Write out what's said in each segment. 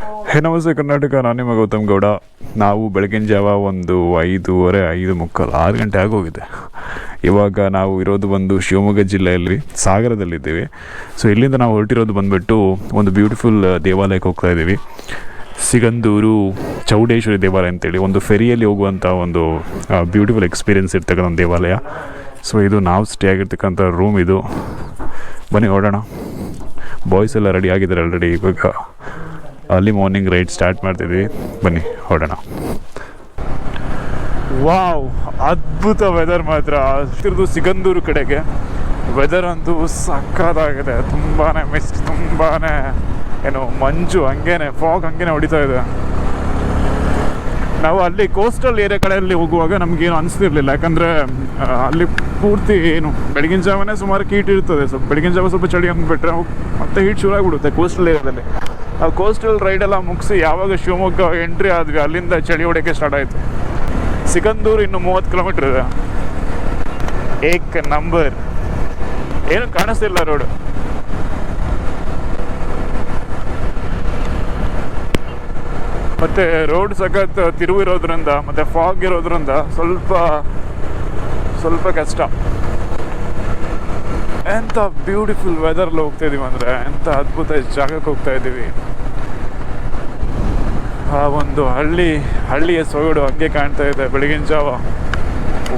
ಹೇ ನಮಸ್ತೆ ಕರ್ನಾಟಕ, ನಾನು ನಿಮ್ಮ ಗೌತಮ್ ಗೌಡ. ನಾವು ಬೆಳಗಿನ ಜಾವ ಒಂದು 5:30, 5:45, 6 ಗಂಟೆ ಆಗೋಗಿದೆ. ಇವಾಗ ನಾವು ಇರೋದು ಒಂದು ಶಿವಮೊಗ್ಗ ಜಿಲ್ಲೆಯಲ್ಲಿ ಸಾಗರದಲ್ಲಿದ್ದೀವಿ. ಸೊ ಇಲ್ಲಿಂದ ನಾವು ಹೊರಟಿರೋದು ಬಂದುಬಿಟ್ಟು ಒಂದು ಬ್ಯೂಟಿಫುಲ್ ದೇವಾಲಯಕ್ಕೆ ಹೋಗ್ತಾ ಇದ್ದೀವಿ. ಸಿಗಂದೂರು ಚೌಡೇಶ್ವರಿ ದೇವಾಲಯ ಅಂತೇಳಿ ಒಂದು ಫೆರಿಯಲ್ಲಿ ಹೋಗುವಂಥ ಒಂದು ಬ್ಯೂಟಿಫುಲ್ ಎಕ್ಸ್ಪೀರಿಯೆನ್ಸ್ ಇರ್ತಕ್ಕಂಥ ಒಂದು ದೇವಾಲಯ. ಸೊ ಇದು ನಾವು ಸ್ಟೇ ಆಗಿರ್ತಕ್ಕಂಥ ರೂಮ್ ಇದು. ಬನ್ನಿ ಹೊರಡೋಣ. ಬಾಯ್ಸ್ ಎಲ್ಲ ರೆಡಿ ಆಗಿದ್ದಾರೆ ಆಲ್ರೆಡಿ. ಇವಾಗ ಅರ್ಲಿ ಮಾರ್ನಿಂಗ್ ರೈಡ್ ಸ್ಟಾರ್ಟ್ ಮಾಡ್ತಿದ್ವಿ. ಬನ್ನಿ ಹೊರಡೋಣ. ವಾವ್, ಅದ್ಭುತ ವೆದರ್ ಮಾತ್ರ. ಅಷ್ಟಿರೋದು ಸಿಗಂದೂರು ಕಡೆಗೆ ವೆದರ್ ಅಂತೂ ಸಕ್ಕತ್ತಾಗಿದೆ. ತುಂಬಾ ಮಿಸ್ಟ್, ತುಂಬಾ ಏನು ಮಂಜು, ಹಂಗೇನೆ ಫಾಗ್ ಹಂಗೇನೆ ಹೊಡಿತಾ ಇದೆ. ನಾವು ಅಲ್ಲಿ ಕೋಸ್ಟಲ್ ಏರಿಯಾ ಕಡೆಯಲ್ಲಿ ಹೋಗುವಾಗ ನಮಗೇನು ಅನಿಸ್ತಿರ್ಲಿಲ್ಲ, ಯಾಕಂದರೆ ಅಲ್ಲಿ ಪೂರ್ತಿ ಏನು ಬೆಳಗಿನ ಜಾವನೇ ಸುಮಾರು ಹೀಟ್ ಇರ್ತದೆ. ಸ್ವಲ್ಪ ಬೆಳಗಿನ ಜಾವ ಸ್ವಲ್ಪ ಚಳಿ ಅಂದ್ಬಿಟ್ರೆ ಮತ್ತೆ ಹೀಟ್ ಶುರು ಆಗಿಬಿಡುತ್ತೆ ಕೋಸ್ಟಲ್ ಏರಿಯಾದಲ್ಲಿ. ನಾವು ಕೋಸ್ಟಲ್ ರೈಡೆಲ್ಲ ಮುಗಿಸಿ ಯಾವಾಗ ಶಿವಮೊಗ್ಗ ಎಂಟ್ರಿ ಆದ್ವಿ, ಅಲ್ಲಿಂದ ಚಳಿ ಹೊಡೆಯೋಕ್ಕೆ ಸ್ಟಾರ್ಟ್ ಆಯಿತು. ಸಿಗಂದೂರು ಇನ್ನು 30 ಕಿಲೋಮೀಟ್ರ್ ಇದೆ. ಏಕ್ ನಂಬರ್. ಏನು ಕಾಣಿಸ್ತಿಲ್ಲ ರೋಡು. ಮತ್ತು ರೋಡ್ ಸಖತ್ ತಿರುವು ಇರೋದ್ರಿಂದ ಮತ್ತು ಫಾಗ್ ಇರೋದ್ರಿಂದ ಸ್ವಲ್ಪ ಕಷ್ಟ. ಎಂಥ ಬ್ಯೂಟಿಫುಲ್ ವೆದರ್ಲ್ಲಿ ಹೋಗ್ತಾ ಇದ್ದೀವಿ ಅಂದರೆ, ಎಂಥ ಅದ್ಭುತ ಜಾಗಕ್ಕೆ ಹೋಗ್ತಾ ಇದ್ದೀವಿ. ಆ ಒಂದು ಹಳ್ಳಿಯ ಸೊಗಡು ಹಂಗೆ ಕಾಣ್ತಾ ಇದೆ ಬೆಳಗಿನ ಜಾವ.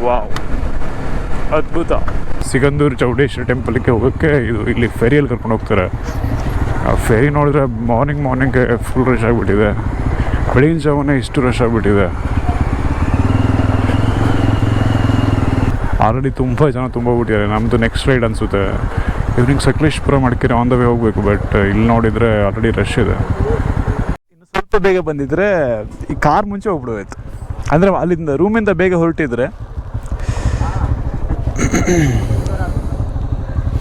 ವಾವ್, ಅದ್ಭುತ. ಸಿಗಂದೂರು ಚೌಡೇಶ್ವರಿ ಟೆಂಪಲ್ಗೆ ಹೋಗೋಕ್ಕೆ ಇಲ್ಲಿ ಫೆರಿಯಲ್ಲಿ ಕರ್ಕೊಂಡು ಹೋಗ್ತಾರೆ. ಆ ಫೆರಿ ನೋಡಿದ್ರೆ ಮಾರ್ನಿಂಗ್ಗೆ ಫುಲ್ ರಶ್ ಆಗಿಬಿಟ್ಟಿದೆ. ಬೆಳಗಿನ ಜಾವನೇ ಇಷ್ಟು ರಶ್ ಆಗಿಬಿಟ್ಟಿದೆ. ಆಲ್ರೆಡಿ ತುಂಬ ಜನ ತುಂಬೋಗ್ಬಿಟ್ಟಿದ್ದಾರೆ. ನಮ್ಮದು ನೆಕ್ಸ್ಟ್ ರೈಡ್ ಅನಿಸುತ್ತೆ evening Sakleshpur Madikeri on the way ಹೋಗಬೇಕು. ಬಟ್ ಇಲ್ಲಿ ನೋಡಿದರೆ ಆಲ್ರೆಡಿ ರಶ್ ಇದೆ. ಇನ್ನು ಸ್ವಲ್ಪ ಬೇಗ ಬಂದಿದ್ದರೆ ಈ ಕಾರ್ ಮುಂಚೆ ಹೋಗ್ಬಿಡೋಯ್ತು. ಅಂದರೆ ಅಲ್ಲಿಂದ ರೂಮಿಂದ ಬೇಗ ಹೊರಟಿದ್ರೆ.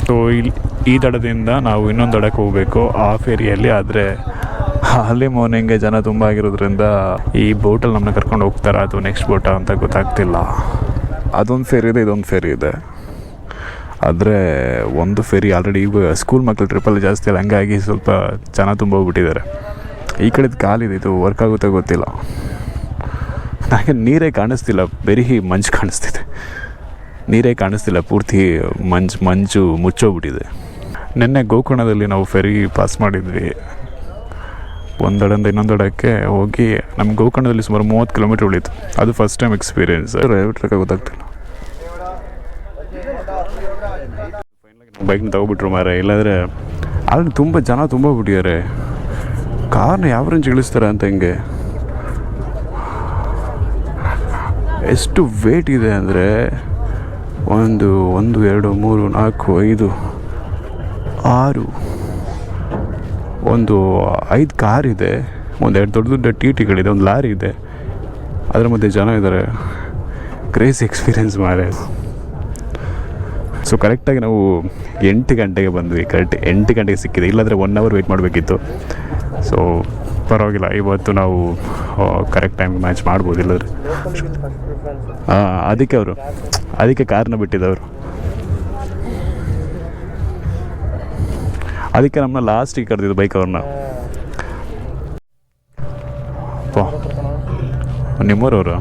ಸೊ ಇಲ್ಲಿ ಈ ದಡದಿಂದ ನಾವು ಇನ್ನೊಂದು ದಡಕ್ಕೆ ಹೋಗಬೇಕು ಆ ಫೇರಿಯಲ್ಲಿ. ಆದರೆ ಅಲ್ಲಿ ಮಾರ್ನಿಂಗ್ಗೆ ಜನ ತುಂಬ ಆಗಿರೋದ್ರಿಂದ ಈ ಬೋಟಲ್ಲಿ ನಮ್ಮನ್ನ ಕರ್ಕೊಂಡು ಹೋಗ್ತಾರೆ, ಅದು ನೆಕ್ಸ್ಟ್ ಬೋಟ ಅಂತ ಗೊತ್ತಾಗ್ತಿಲ್ಲ. ಅದೊಂದು ಫೇರಿ ಇದೆ, ಇದೊಂದು ಫೇರಿ ಇದೆ. ಆದರೆ ಒಂದು ಫೇರಿ ಆಲ್ರೆಡಿ ಈಗ ಸ್ಕೂಲ್ ಮಕ್ಕಳು ಟ್ರಿಪ್ಪಲ್ಲಿ ಜಾಸ್ತಿ ಅಲ್ಲ, ಹಂಗಾಗಿ ಸ್ವಲ್ಪ ಜನ ತುಂಬ ಹೋಗ್ಬಿಟ್ಟಿದ್ದಾರೆ. ಈ ಕಡೆದು ಕಾಲಿದೆ, ಇದು ವರ್ಕ್ ಆಗುತ್ತೆ ಗೊತ್ತಿಲ್ಲ. ನನಗೆ ನೀರೇ ಕಾಣಿಸ್ತಿಲ್ಲ, ಬರೀ ಮಂಜು ಕಾಣಿಸ್ತಿದೆ. ನೀರೇ ಕಾಣಿಸ್ತಿಲ್ಲ, ಪೂರ್ತಿ ಮಂಜು ಮುಚ್ಚೋಗ್ಬಿಟ್ಟಿದೆ. ನಿನ್ನೆ ಗೋಕರ್ಣದಲ್ಲಿ ನಾವು ಫೆರಿ ಪಾಸ್ ಮಾಡಿದ್ವಿ. ಒಂದು ದಡದಿಂದ ಇನ್ನೊಂದು ದಡಕ್ಕೆ ಹೋಗಿ ನಮ್ಮ ಗೋಕರ್ಣದಲ್ಲಿ ಸುಮಾರು 30 ಕಿಲೋಮೀಟ್ರ್ ಉಳಿತು. ಅದು ಫಸ್ಟ್ ಟೈಮ್ ಎಕ್ಸ್ಪೀರಿಯೆನ್ಸ್. ಟ್ರಕ್ ಗೊತ್ತಾಗ್ತಿಲ್ಲ. ಬೈಕ್ನ ತಗೋಬಿಟ್ರು ಮಾರೆ, ಇಲ್ಲಾಂದರೆ ಅಲ್ಲಿ ತುಂಬ ಜನ ತುಂಬ ಬಿಟ್ಟಿದ್ದಾರೆ. ಕಾರ್ನ ಯಾವ ರೇಂಜ್ ಇಳಿಸ್ತಾರೆ ಅಂತ. ಹಿಂಗೆ ಎಷ್ಟು ವೇಟ್ ಇದೆ ಅಂದರೆ 1 2 3 4 5 6 ಒಂದು 5 ಕಾರ್ ಇದೆ, ಒಂದು 2 ದೊಡ್ಡ ಟಿಗಳಿದೆ, ಒಂದು ಲಾರಿ ಇದೆ, ಅದರ ಮಧ್ಯೆ ಜನ ಇದ್ದಾರೆ. ಕ್ರೇಜಿ ಎಕ್ಸ್ಪೀರಿಯೆನ್ಸ್ ಮಾರೆ. ಸೊ ಕರೆಕ್ಟಾಗಿ ನಾವು 8 ಗಂಟೆಗೆ ಬಂದ್ವಿ. ಕರೆಕ್ಟ್ 8 ಗಂಟೆಗೆ ಸಿಕ್ಕಿದೆ. ಇಲ್ಲಾಂದರೆ 1 ಅವರ್ ವೆಯ್ಟ್ ಮಾಡಬೇಕಿತ್ತು. ಸೊ ಪರವಾಗಿಲ್ಲ, ಇವತ್ತು ನಾವು ಕರೆಕ್ಟ್ ಟೈಮ್ ಮ್ಯಾಚ್ ಮಾಡ್ಬೋದು. ಇಲ್ಲಾಂದರೆ ಅದಕ್ಕೆ ಕಾರ್ನ ಬಿಟ್ಟಿದ್ದವರು. ಅದಕ್ಕೆ ನಮ್ಮನ್ನ ಲಾಸ್ಟಿಗೆ ಕರೆದಿದ್ದು ಬೈಕ್ ಅವ್ರನ್ನ. ನಿಮ್ಮೂರವರು,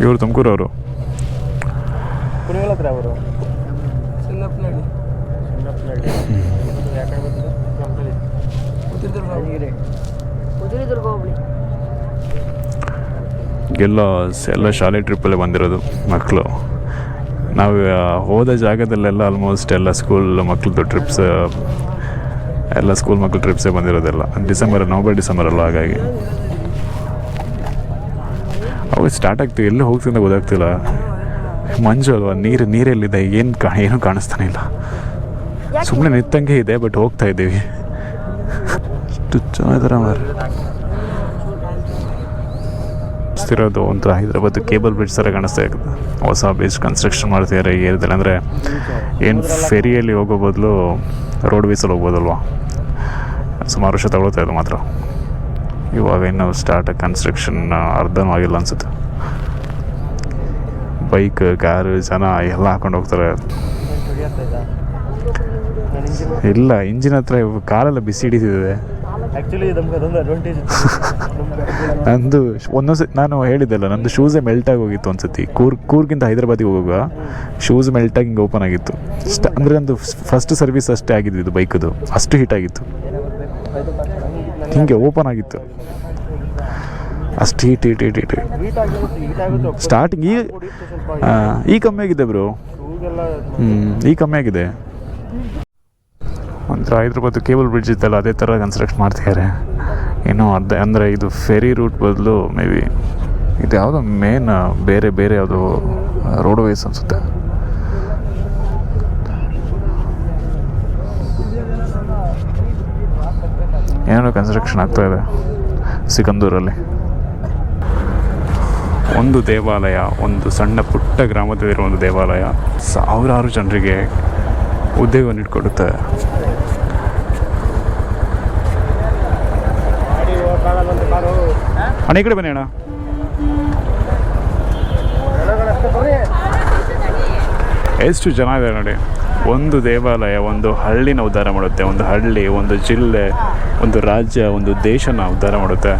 ಇವರು ತುಮಕೂರವರು. ಎಲ್ಲ ಶಾಲೆ ಟ್ರಿಪ್ಪಲ್ಲೇ ಬಂದಿರೋದು ಮಕ್ಕಳು. ನಾವು ಹೋದ ಜಾಗದಲ್ಲೆಲ್ಲ ಆಲ್ಮೋಸ್ಟ್ ಎಲ್ಲ ಸ್ಕೂಲ್ ಮಕ್ಕಳದ್ದು ಟ್ರಿಪ್ಸ್, ಎಲ್ಲ ಸ್ಕೂಲ್ ಮಕ್ಕಳು ಟ್ರಿಪ್ಸೇ ಬಂದಿರೋದೆಲ್ಲ. ನವಂಬರ್ ಡಿಸೆಂಬರ್ ಅಲ್ಲ, ಹಾಗಾಗಿ ಅವಾಗ ಸ್ಟಾರ್ಟ್ ಆಗ್ತೀವಿ. ಎಲ್ಲಿ ಹೋಗ್ತಿಂದ ಗೊತ್ತಾಗ್ತಿಲ್ಲ. ಮಂಜು ಅಲ್ವಾ, ನೀರೆಲ್ಲಿದೆ, ಏನೂ ಕಾಣಿಸ್ತಾನೆ ಇಲ್ಲ. ಸುಮ್ಮನೆ ನಿಂತಂಗೆ ಇದೆ, ಬಟ್ ಹೋಗ್ತಾ ಇದ್ದೀವಿ. ಚೆನ್ನಾಗಿದ್ದಾರೆ ಮಾರೆ. ಇರೋದು ಒಂಥರ ಹೈದ್ರಾಬಾದ್ ಕೇಬಲ್ ಬ್ರಿಡ್ಜ್ ಥರ ಕಾಣಿಸ್ತಾ ಇದೆ. ಹೊಸ ಬ್ರಿಡ್ಜ್ ಕನ್ಸ್ಟ್ರಕ್ಷನ್ ಮಾಡ್ತಿದ್ದಾರೆ ಈ ಏರಿಯಾದಲ್ಲಿ. ಅಂದರೆ ಏನು ಫೆರಿಯಲ್ಲಿ ಹೋಗೋ ಬದಲು ರೋಡ್ ವೇಸಲ್ಲಿ ಹೋಗ್ಬೋದಲ್ವ. ಸುಮಾರು ವರ್ಷ ತಗೊಳ್ತಾ ಇದೆ ಮಾತ್ರ. ಇವಾಗ ಇನ್ನೂ ಕನ್ಸ್ಟ್ರಕ್ಷನ್ ಅರ್ಧನೂ ಆಗಿಲ್ಲ ಅನಿಸುತ್ತೆ. ಬೈಕ್, ಕಾರು, ಜನ ಎಲ್ಲ ಹಾಕೊಂಡು ಹೋಗ್ತಾರೆ. ಇಲ್ಲ, ಇಂಜಿನ್ ಹತ್ರ ಕಾಲೆಲ್ಲ ಬಿಸಿ ಹಿಡಿತಿದೆ. ಆ್ಯಕ್ಚುಲಿ ನಮ್ಗೆ ಅದೊಂದು ಅಡ್ವಾಂಟೇಜ್ ನಂದು ಒಂದೊಂದ್ಸತಿ ನಾನು ಹೇಳಿದ್ದೆಲ್ಲ, ನಂದು ಶೂಸೇ ಮೆಲ್ಟಾಗಿ ಹೋಗಿತ್ತು ಒಂದ್ಸತಿ. ಕೂರ್ಗಿಂತ ಹೈದರಾಬಾದಿಗೆ ಹೋಗುವಾಗ ಶೂಸ್ ಮೆಲ್ಟಾಗಿ ಹಿಂಗೆ ಓಪನ್ ಆಗಿತ್ತು. ಅಂದರೆ ನಂದು ಫಸ್ಟ್ ಸರ್ವಿಸ್ ಅಷ್ಟೇ ಆಗಿದ್ದು ಇದು ಬೈಕದು, ಅಷ್ಟು ಹೀಟ್ ಆಗಿತ್ತು, ಹಿಂಗೆ ಓಪನ್ ಆಗಿತ್ತು ಅಷ್ಟು ಹೀಟ್. ಸ್ಟಾರ್ಟಿಂಗ್ ಈಗ ಕಮ್ಮಿ ಆಗಿದೆ ಬ್ರೋ. ಈಗ ಕಮ್ಮಿ ಆಗಿದೆ. ಒಂಥರ ಹೈದ್ರಾಬಾದ್ ಕೇಬಲ್ ಬ್ರಿಡ್ಜ್ ಇತ್ತಲ್ಲ, ಅದೇ ಥರ ಕನ್ಸ್ಟ್ರಕ್ಷನ್ ಮಾಡ್ತಿದ್ದಾರೆ ಇನ್ನೂ. ಅದೇ ಅಂದರೆ ಇದು ಫೆರಿ ರೂಟ್ ಬದಲು ಮೇ ಬಿ ಇದು ಯಾವುದೋ ಮೇನ್ ಬೇರೆ ಯಾವುದೋ ರೋಡ್ವೇಸ್ ಅನಿಸುತ್ತೆ. ಏನೋ ಕನ್ಸ್ಟ್ರಕ್ಷನ್ ಆಗ್ತಾ ಇದೆ ಸಿಕಂದೂರಲ್ಲಿ. ಒಂದು ದೇವಾಲಯ, ಒಂದು ಸಣ್ಣ ಪುಟ್ಟ ಗ್ರಾಮದಲ್ಲಿರೋ ಒಂದು ದೇವಾಲಯ ಸಾವಿರಾರು ಜನರಿಗೆ ಉದ್ಯೋಗ ನೀಡಿಕೊಡುತ್ತೆ. ಅಣ್ಣ ಈ ಕಡೆ ಬನ್ನಿ ಅಣ್ಣ. ಎಷ್ಟು ಜನ ಇದೆ ನೋಡಿ. ಒಂದು ದೇವಾಲಯ ಒಂದು ಹಳ್ಳಿನ ಉದ್ಧಾರ ಮಾಡುತ್ತೆ. ಒಂದು ಹಳ್ಳಿ, ಒಂದು ಜಿಲ್ಲೆ, ಒಂದು ರಾಜ್ಯ, ಒಂದು ದೇಶನ ಉದ್ಧಾರ ಮಾಡುತ್ತೆ.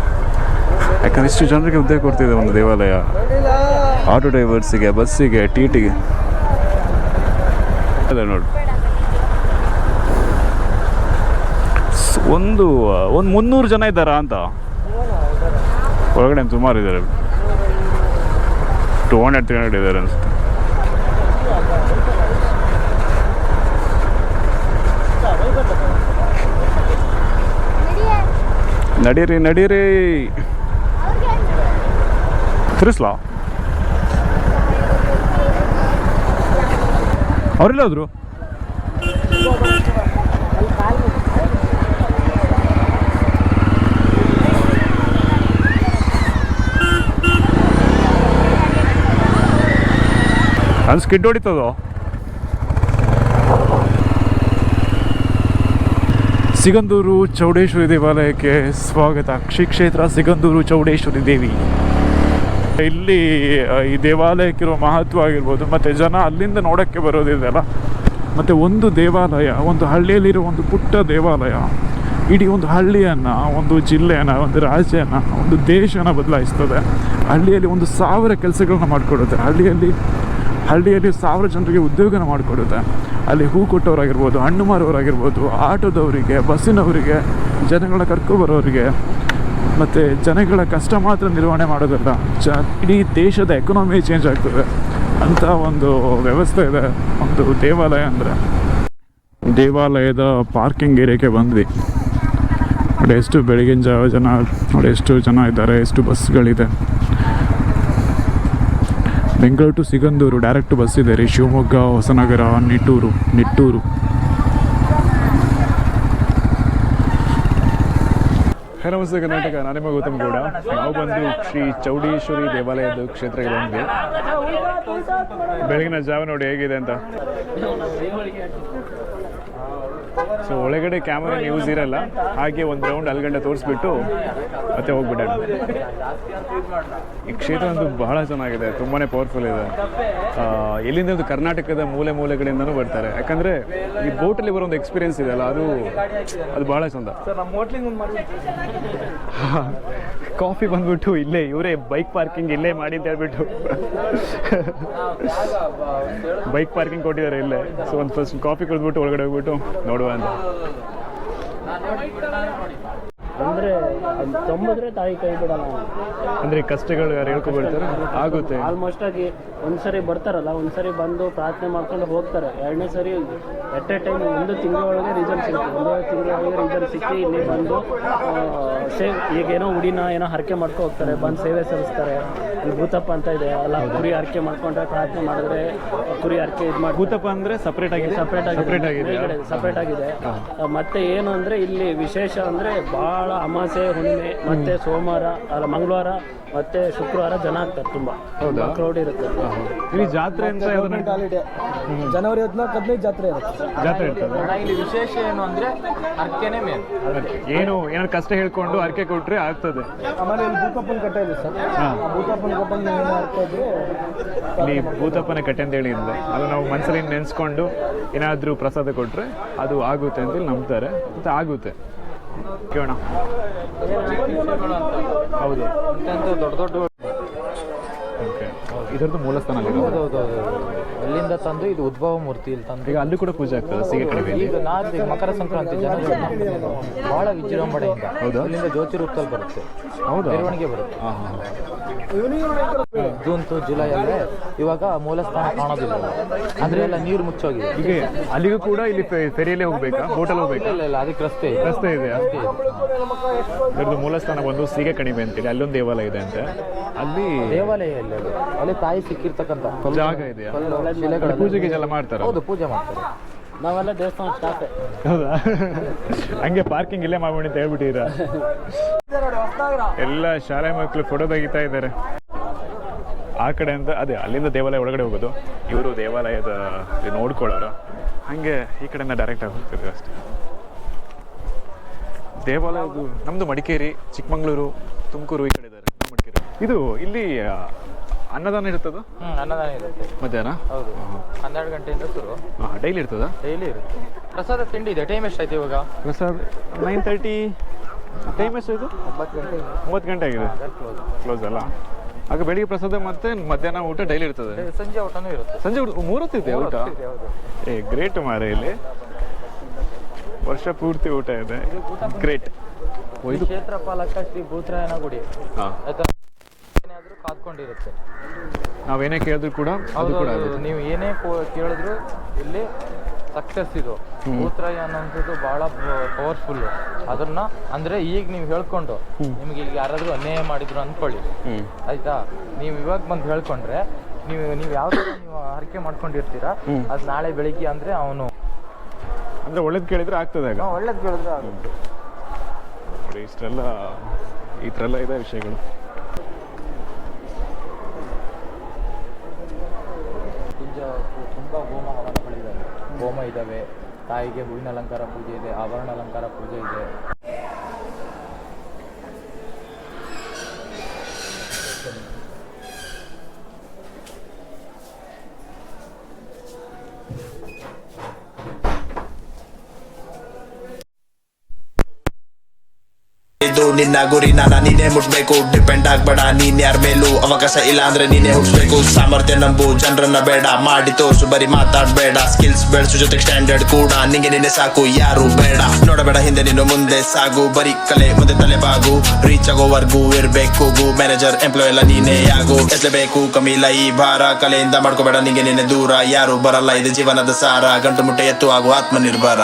ಯಾಕಂದರೆ ಇಷ್ಟು ಜನರಿಗೆ ಉದ್ಯೋಗ ಕೊಡ್ತಿದೆ ಒಂದು ದೇವಾಲಯ. ಆಟೋ ಡ್ರೈವರ್ಸಿಗೆ, ಬಸ್ಸಿಗೆ, ಟಿಟಿಗೆ ಅದೇ ನೋಡಿ. ಒಂದು 300 ಜನ ಇದ್ದಾರಾ ಅಂತ. ಒಳಗಡೆ ಸುಮಾರು ಇದ್ದಾರೆ, 200-300 ಇದ್ದಾರೆ ಅನಿಸುತ್ತೆ. ನಡೀರಿ ತಿರ್ಸ್ಲಾ. ಅವರೆಲ್ಲ ಹೋದ್ರು. ಅದು ಸ್ಕಿಡ್ ಹೊಡಿತದೋ. ಸಿಗಂದೂರು ಚೌಡೇಶ್ವರಿ ದೇವಾಲಯಕ್ಕೆ ಸ್ವಾಗತ. ಶ್ರೀ ಕ್ಷೇತ್ರ ಸಿಗಂದೂರು ಚೌಡೇಶ್ವರಿ ದೇವಿ. ಇಲ್ಲಿ ಈ ದೇವಾಲಯಕ್ಕಿರೋ ಮಹತ್ವ ಆಗಿರ್ಬೋದು, ಮತ್ತು ಜನ ಅಲ್ಲಿಂದ ನೋಡೋಕ್ಕೆ ಬರೋದಿದೆಯಲ್ಲ. ಮತ್ತು ಒಂದು ದೇವಾಲಯ, ಒಂದು ಹಳ್ಳಿಯಲ್ಲಿರೋ ಒಂದು ಪುಟ್ಟ ದೇವಾಲಯ ಇಡೀ ಒಂದು ಹಳ್ಳಿಯನ್ನು, ಒಂದು ಜಿಲ್ಲೆಯನ್ನು, ಒಂದು ರಾಜ್ಯನ, ಒಂದು ದೇಶನ ಬದಲಾಯಿಸ್ತದೆ. ಹಳ್ಳಿಯಲ್ಲಿ 1000 ಕೆಲಸಗಳನ್ನ ಮಾಡಿಕೊಡುತ್ತೆ. ಹಳ್ಳಿಯಲ್ಲಿ 1000 ಜನರಿಗೆ ಉದ್ಯೋಗನ ಮಾಡಿಕೊಡುತ್ತೆ. ಅಲ್ಲಿ ಹೂ ಕೊಟ್ಟವರಾಗಿರ್ಬೋದು, ಹಣ್ಣು ಮಾರೋರಾಗಿರ್ಬೋದು, ಆಟೋದವರಿಗೆ, ಬಸ್ಸಿನವರಿಗೆ, ಜನಗಳ ಕರ್ಕೊಬರೋರಿಗೆ, ಮತ್ತು ಜನಗಳ ಕಷ್ಟ ಮಾತ್ರ ನಿರ್ವಹಣೆ ಮಾಡೋದಲ್ಲ, ಇಡೀ ದೇಶದ ಎಕನಾಮಿ ಚೇಂಜ್ ಆಗ್ತದೆ ಅಂತ ಒಂದು ವ್ಯವಸ್ಥೆ ಇದೆ ಒಂದು ದೇವಾಲಯ ಅಂದರೆ. ದೇವಾಲಯದ ಪಾರ್ಕಿಂಗ್ ಏರಿಯಾಕ್ಕೆ ಬಂದ್ವಿ. ನೋಡಿ ಎಷ್ಟು ಬೆಳಗಿನ ಜಾವ ಜನ, ನೋಡಿ ಎಷ್ಟು ಜನ ಇದ್ದಾರೆ, ಎಷ್ಟು ಬಸ್ಗಳಿದೆ. Bengaluru to Sigandur direct bus ಇದೆ ರೀ. ಶಿವಮೊಗ್ಗ, ಹೊಸನಗರ, ನಿಟ್ಟೂರು. ನಮಸ್ತೆ ಕರ್ನಾಟಕ, ನಾನು ನಿಮ್ಮ ಗೌತಮ್ ಗೌಡ. ನಾವು ಬಂದು ಶ್ರೀ ಚೌಡೇಶ್ವರಿ ದೇವಾಲಯದ ಕ್ಷೇತ್ರಕ್ಕೆ ಬಂದ್ವಿ. ಬೆಳಗಿನ ಜಾವ ನೋಡಿ ಹೇಗಿದೆ ಅಂತ. ಸೊ ಒಳಗಡೆ ಕ್ಯಾಮರಾ ಯೂಸ್ ಇರಲ್ಲ, ಹಾಗೆ ಒಂದು ರೌಂಡ್ ಅಲ್ಗಂಡ ತೋರಿಸ್ಬಿಟ್ಟು ಮತ್ತೆ ಹೋಗ್ಬಿಡೋಣ. ಈ ಕ್ಷೇತ್ರ ಅಂತೂ ಬಹಳ ಚೆನ್ನಾಗಿದೆ, ತುಂಬಾ ಪವರ್ಫುಲ್ ಇದೆ. ಎಲ್ಲಿಂದ ಒಂದು ಕರ್ನಾಟಕದ ಮೂಲೆಗಳಿಂದನೂ ಬರ್ತಾರೆ. ಯಾಕಂದರೆ ಈ ಬೋಟಲ್ಲಿ ಬರೋ ಒಂದು ಎಕ್ಸ್ಪೀರಿಯನ್ಸ್ ಇದೆಯಲ್ಲ, ಅದು ಬಹಳ ಚಂದ. ಕಾಫಿ ಬಂದ್ಬಿಟ್ಟು ಇಲ್ಲೇ ಇವರೇ ಬೈಕ್ ಪಾರ್ಕಿಂಗ್ ಇಲ್ಲೇ ಮಾಡಿ ಅಂತ ಹೇಳ್ಬಿಟ್ಟು ಬೈಕ್ ಪಾರ್ಕಿಂಗ್ ಕೊಟ್ಟಿದ್ದಾರೆ ಇಲ್ಲೇ. ಸೊ ಒಂದು ಫಸ್ಟ್ ಕಾಫಿ ಕುಡಿದ್ಬಿಟ್ಟು ಒಳಗಡೆ ಹೋಗ್ಬಿಟ್ಟು ನೋಡುವ ಅಂತ. ಅಂದರೆ ತೊಂಬದ್ರೆ ತಾಯಿ ಕೈ ಬಿಡಲ್ಲ. ಅಂದರೆ ಕಷ್ಟಗಳು ಯಾರು ಹೇಳ್ಕೊಬಿಡ್ತಾರೆ ಆಗುತ್ತೆ. ಆಲ್ಮೋಸ್ಟ್ ಆಗಿ ಒಂದ್ಸರಿ ಬರ್ತಾರಲ್ಲ, ಒಂದ್ಸರಿ ಬಂದು ಪ್ರಾರ್ಥನೆ ಮಾಡ್ಕೊಂಡು ಹೋಗ್ತಾರೆ. 2ನೇ ಸರಿ ಎಟ್ ಎ ಟೈಮ್ 1 ತಿಂಗಳೊಳಗೆ ರಿಸಲ್ಟ್ ಸಿಗುತ್ತೆ. 1 ತಿಂಗಳೊಳಗೆ ರಿಸಲ್ಟ್ ಸಿಕ್ಕಿ ಇಲ್ಲಿ ಬಂದು ಈಗೇನೋ ಹುಡಿನ ಏನೋ ಹರಕೆ ಮಾಡ್ಕೊ ಹೋಗ್ತಾರೆ, ಬಂದು ಸೇವೆ ಸಲ್ಲಿಸ್ತಾರೆ. ಇಲ್ಲಿ ಭೂತಪ್ಪ ಅಂತ ಇದೆ ಅಲ್ಲ, ಕುರಿ ಹರಕೆ ಮಾಡ್ಕೊಂಡ್ರೆ ಪ್ರಾರ್ಥನೆ ಮಾಡಿದ್ರೆ ಕುರಿ ಹರಕೆ ಇದು ಮಾಡಿ. ಭೂತಪ್ಪ ಅಂದರೆ ಸಪ್ರೇಟ್ ಆಗಿದೆ. ಮತ್ತೆ ಏನು ಅಂದರೆ ಇಲ್ಲಿ ವಿಶೇಷ ಅಂದರೆ ಭಾಳ ಅಮಾಸೆ, ಹುಣ್ಣಿಮೆ, ಮತ್ತೆ ಸೋಮವಾರ ಅಲ್ಲ ಮಂಗಳವಾರ ಮತ್ತೆ ಶುಕ್ರವಾರ ಜನ ಆಗ್ತಾರೆ. ತುಂಬ ಕ್ರೌಡ್ ಇರುತ್ತೆ. ಇಲ್ಲಿ ಜಾತ್ರೆ ಅಂತ ಜನವರಿ 14-15 ಜಾತ್ರೆ ಇರ್ತದೆ. ಇಲ್ಲಿ ವಿಶೇಷ ಏನು ಅಂದರೆ ಹರಕೆನೇ ಮೇನ್. ಏನಾದ್ರು ಕಷ್ಟ ಹೇಳ್ಕೊಂಡು ಹರಕೆ ಕೊಟ್ಟರೆ ಆಗ್ತದೆ. ಆಮೇಲೆ ಇಲ್ಲಿ ಭೂತಪ್ಪನ ಕಟ್ಟೆ ಇದೆ ಸರ್. ಭೂತಪ್ಪನ ಕಟ್ಟೆ ಹಾಕ್ತಾಯಿದ್ರು. ಇಲ್ಲಿ ಭೂತಪ್ಪನ ಕಟ್ಟೆ ಅಂತ ಹೇಳಿದ್ರೆ ಅದು ನಾವು ಮನಸ್ಸಲ್ಲಿ ನೆನೆಸ್ಕೊಂಡು ಏನಾದರೂ ಪ್ರಸಾದ ಕೊಟ್ಟರೆ ಅದು ಆಗುತ್ತೆ ಅಂತೇಳಿ ನಂಬ್ತಾರೆ, ಮತ್ತು ಆಗುತ್ತೆ. ಕೇಳೋಣ. ಹೌದು, ದೊಡ್ಡ ದೊಡ್ಡ ಓಕೆ. ಇದರದ್ದು ಮೂಲ ಸ್ಥಾನ ಅಲ್ಲಿಂದ ತಂದು ಇದು ಉದ್ಭವ ಮೂರ್ತಿ ಇಲ್ಲಿ ತಂದು ಈಗ ಅಲ್ಲಿ ಕೂಡ ಪೂಜೆ ಆಗ್ತದೆ ಸೀಗೆ ಕಣಿವೆಯಲ್ಲಿ. ಈಗ ನಾಳೆ ಮಕರ ಸಂಕ್ರಾಂತಿ ಜನ ಬಹಳ ವಿಜೃಂಭಣೆಯಿಂದ ಹೌದಾ? ಇಲ್ಲಿಂದ ಜ್ಯೋತಿ ರೂಪದಲ್ಲಿ ಬರುತ್ತೆ. ಹೌದಾ? ಮೆರವಣಿಗೆ ಬರುತ್ತೆ. ಹಾಂ ಹಾಂ. ಜೂನ್ ಜುಲೈ ಅಲ್ಲೇ ಇವಾಗ ಮೂಲಸ್ಥಾನ ಕಾಣೋದಿಲ್ಲ, ಅಂದ್ರೆ ಎಲ್ಲ ನೀರು ಮುಚ್ಚೋಗಿದೆ. ಈಗ ಅಲ್ಲಿಗೂ ಕೂಡ ಇಲ್ಲಿ ಫೆರಿಯಲ್ಲೇ ಹೋಗ್ಬೇಕಾ, ಬೋಟಲ್ಲಿ ಹೋಗ್ಬೇಕಾ? ಇಲ್ಲ ಅದಕ್ಕೆ ರಸ್ತೆ ಇದೆ. ರಸ್ತೆ ಇದೆಯಾ? ಇದರದ್ದು ಮೂಲ ಸ್ಥಾನ ಬಂದು ಸೀಗೆ ಕಣಿವೆ ಅಂತೇಳಿ ಅಲ್ಲೊಂದು ದೇವಾಲಯ ಇದೆ ಅಂತೆ. ಅಲ್ಲಿ ದೇವಾಲಯ ಇಲ್ಲ, ಅಲ್ಲಿ ತಾಯಿ ಸಿಕ್ಕಿರ್ತಕ್ಕಂಥ ಜಾಗ ಇದೆಯಾ? ಶಿಲೆಗಳು ಪೂಜೆಗೆ ಎಲ್ಲ ಮಾಡ್ತಾರೆ. ಹೌದು, ಪೂಜೆ ಮಾಡ್ತಾರೆ. ನಾವೆಲ್ಲ ದೇವಸ್ಥಾನ ಸ್ಟಾಫೇ. ಹೌದಾ? ಹಂಗೆ ಪಾರ್ಕಿಂಗ್ ಇಲ್ಲೇ ಮಾಡ್ಬಿಡಿ ಅಂತ ಹೇಳ್ಬಿಟ್ಟಿರ. ಎಲ್ಲ ಶಾಲೆ ಮಕ್ಕಳು ಫೋಟೋ ತೆಗಿತಾ ಇದ್ದಾರೆ. ಆ ಕಡೆಯಿಂದ ಅದೇ ಅಲ್ಲಿಂದ ದೇವಾಲಯ ಒಳಗಡೆ ಹೋಗೋದು, ಇವರು ದೇವಾಲಯದ ನೋಡ್ಕೊಳ್ಳೋರು. ಹಾಗೆ ಈ ಕಡೆಯಿಂದ ಡೈರೆಕ್ಟಾಗಿ ಹೋಗ್ತಿದ್ರು ಅಷ್ಟೇ. ದೇವಾಲಯದು ನಮ್ಮದು ಮಡಿಕೇರಿ, ಚಿಕ್ಕಮಂಗ್ಳೂರು, ತುಮಕೂರು ಈ ಕಡೆ ಇದ್ದಾರೆ. ಮಡಿಕೇರಿ ಇದು ಇಲ್ಲಿ ಅನ್ನದಾನ ಇರ್ತದ? ಅನ್ನದಾನ ಇರುತ್ತೆ ಮಧ್ಯಾಹ್ನ. ಹೌದು, 12 ಗಂಟೆಯಿಂದ ಶುರು. ಡೈಲಿ ಇರ್ತದ? ಡೈಲಿ ಇರುತ್ತೆ. ಪ್ರಸಾದ ತಿಂಡಿ ಇದೆ. ಟೈಮ್ ಎಷ್ಟಾಯ್ತು ಇವಾಗ? ಪ್ರಸಾದ್ 9:30. ಟೈಮ್ ಎಷ್ಟಾಯಿತು? 9 ಗಂಟೆ ಆಗಿದೆ. ಕ್ಲೋಸ್ ಅಲ್ಲ? ಆಗ ಬೆಳಿಗ್ಗೆ ಪ್ರಸಾದ ಮತ್ತೆ ಮಧ್ಯಾಹ್ನ ಊಟ ಡೈಲಿ ಇರ್ತದೆ. ಸಂಜೆ ಊಟನೂ ಇರುತ್ತೆ. ಸಂಜೆ ಊಟ 3 ಹೊತ್ತಿದೆ ಊಟ? ಗ್ರೇಟ್ ಮಾರೆ. ಇಲ್ಲಿ ವರ್ಷ ಪೂರ್ತಿ ಊಟ ಇದೆ. ಗ್ರೇಟ್. ಇದು ಕ್ಷೇತ್ರ ಪಾಲಕ ಶ್ರೀ ಭೂತರಾಯನ ಗುಡಿ. ಆಯ್ತಾ? ಏನಾದರೂ ಕಾದ್ಕೊಂಡಿರುತ್ತೆ. ನಾವೇನೇ ಕೇಳಿದ್ರು ಕೂಡ ಅದು ಕೂಡ ನೀವು ಏನೇ ಕೇಳಿದ್ರು ಇಲ್ಲಿ ಸಕ್ಸಸ್. ಇದು ಭೂತರಾಯ ಅನ್ನೋಂಥದ್ದು ಬಹಳ ಪವರ್ಫುಲ್. ಅದನ್ನ ಅಂದ್ರೆ ಈಗ ನೀವು ಹೇಳ್ಕೊಂಡು ನಿಮ್ಗೆ ಈಗ ಯಾರಾದ್ರೂ ಅನ್ಯಾಯ ಮಾಡಿದ್ರು ಅಂದ್ಕೊಳ್ಳಿ, ಆಯ್ತಾ? ನೀವು ಇವಾಗ ಬಂದು ಹೇಳ್ಕೊಂಡ್ರೆ ನೀವು ಯಾವ್ದು ನೀವು ಹರಕೆ ಮಾಡ್ಕೊಂಡಿರ್ತೀರಾ ಅದು ನಾಳೆ ಬೆಳಿಗ್ಗೆ ಅಂದ್ರೆ ಅವನು ಅಂದ್ರೆ ಒಳ್ಳೇದು ಕೇಳಿದ್ರೆ ಆಗ್ತದೆ. ಆಗ ಒಳ್ಳೇದು ಕೇಳಿದ್ರೆ ಆಗುತ್ತೆ. ಇಷ್ಟೆಲ್ಲ ಈ ಥರ ಎಲ್ಲ ಇದೆ ವಿಷಯಗಳು. ತುಂಬ ಹೋಮ ಹವನಗಳಿದ್ದಾವೆ. ಹೋಮ ಇದ್ದಾವೆ, ತಾಯಿಗೆ ಹೂವಿನ ಅಲಂಕಾರ ಪೂಜೆ ಇದೆ, ಆಭರಣ ಅಲಂಕಾರ ಪೂಜೆ ಇದೆ. ಇದು ನಿನ್ನ ಗುರಿ, ನೀನೇ ಮುಟ್ಬೇಕು. ಡಿಪೆಂಡ್ ಆಗ್ಬೇಡ ನೀನ್ ಯಾರ ಮೇಲೂ. ಅವಕಾಶ ಇಲ್ಲ ಅಂದ್ರೆ ನೀನೇ ಹುಡ್ಸ್ಬೇಕು. ಸಾಮರ್ಥ್ಯ ನಂಬು, ಜನರನ್ನ ಬೇಡ ಮಾಡಿ ತೋರ್ಸು, ಬರೀ ಮಾತಾಡ್ಬೇಡ. ಸ್ಕಿಲ್ಸ್ ಬೆಳೆಸು, ಜೊತೆಗೆ ಸ್ಟ್ಯಾಂಡರ್ಡ್ ಕೂಡ. ನಿಂಗೆ ನಿನ್ನೆ ಸಾಕು, ಯಾರು ಬೇಡ. ನೋಡಬೇಡ ಹಿಂದೆ, ನೀನು ಮುಂದೆ ಸಾಗು. ಬರೀ ಕಲೆ ಮುಂದೆ ತಲೆ ಬಾಗು. ರೀಚ್ ಆಗೋವರ್ಗೂ ಇರ್ಬೇಕು. ಮ್ಯಾನೇಜರ್ ಎಂಪ್ಲಾಯ್ ಎಲ್ಲ ನೀನೇ ಆಗು. ಎಸ್ಲೇಬೇಕು ಕಮ್ಮಿ ಇಲ್ಲ ಈ ಭಾರ. ಕಲೆಯಿಂದ ಮಾಡ್ಕೋಬೇಡ ನಿಂಗೆ ನಿನ್ನೆ ದೂರ. ಯಾರು ಬರಲ್ಲ, ಇದು ಜೀವನದ ಸಾರ. ಗಂಟು ಮುಟ್ಟೆ ಎತ್ತು ಆಗು ಆತ್ಮನಿರ್ಭರ.